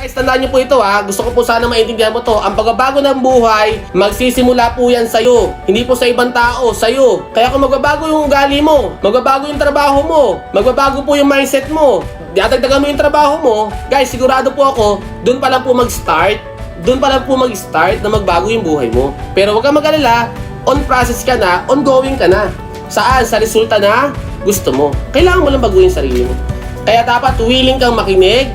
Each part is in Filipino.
Guys, tandaan niyo po ito ha. Gusto ko po sana maintindihan mo to. Ang pagbabago ng buhay, magsisimula po yan sa'yo. Hindi po sa ibang tao, sa'yo. Kaya kung magbabago yung ugali mo, magbabago yung trabaho mo, magbabago po yung mindset mo, dadagdagan mo yung trabaho mo, guys, sigurado po ako, doon pa lang po mag-start. Doon pa lang po mag-start na magbago yung buhay mo. Pero huwag kang mag-alala, on process ka na, ongoing ka na. Saan? Sa resulta na gusto mo. Kailangan mo lang baguhin yung sarili mo. Kaya dapat willing kang makinig,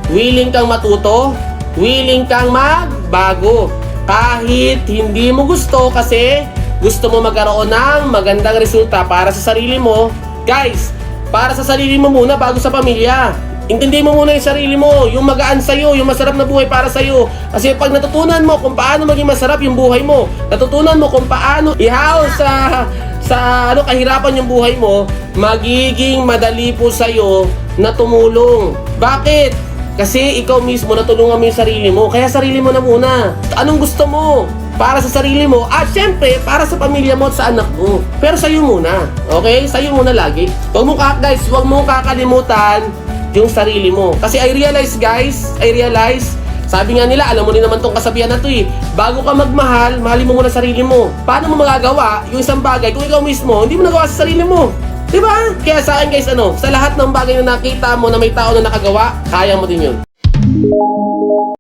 willing kang matuto, willing kang magbago. Kahit hindi mo gusto kasi gusto mo magkaroon ng magandang resulta para sa sarili mo. Guys, para sa sarili mo muna bago sa pamilya. Intindi mo muna yung sarili mo, yung magaan sa'yo, yung masarap na buhay para sa'yo. Kasi pag natutunan mo kung paano maging masarap yung buhay mo, natutunan mo kung paano ihaw sa kahirapan yung buhay mo, magiging madali po sa'yo na tumulong. Bakit? Kasi ikaw mismo natulungan mo yung sarili mo. Kaya sarili mo na muna. Anong gusto mo? Para sa sarili mo. At syempre, para sa pamilya mo at sa anak mo. Pero sa'yo muna. Okay? Sa'yo muna lagi. Huwag mo kakalimutan yung sarili mo. Kasi I realize, sabi nga nila, alam mo rin naman tong kasabihan na to eh. Bago ka magmahal, mahalin mo muna sarili mo. Paano mo magagawa yung isang bagay kung ikaw mismo hindi mo nagawa sa sarili mo? Diba? Kaya sa akin guys, sa lahat ng bagay na nakita mo na may tao na nakagawa, kaya mo din yun.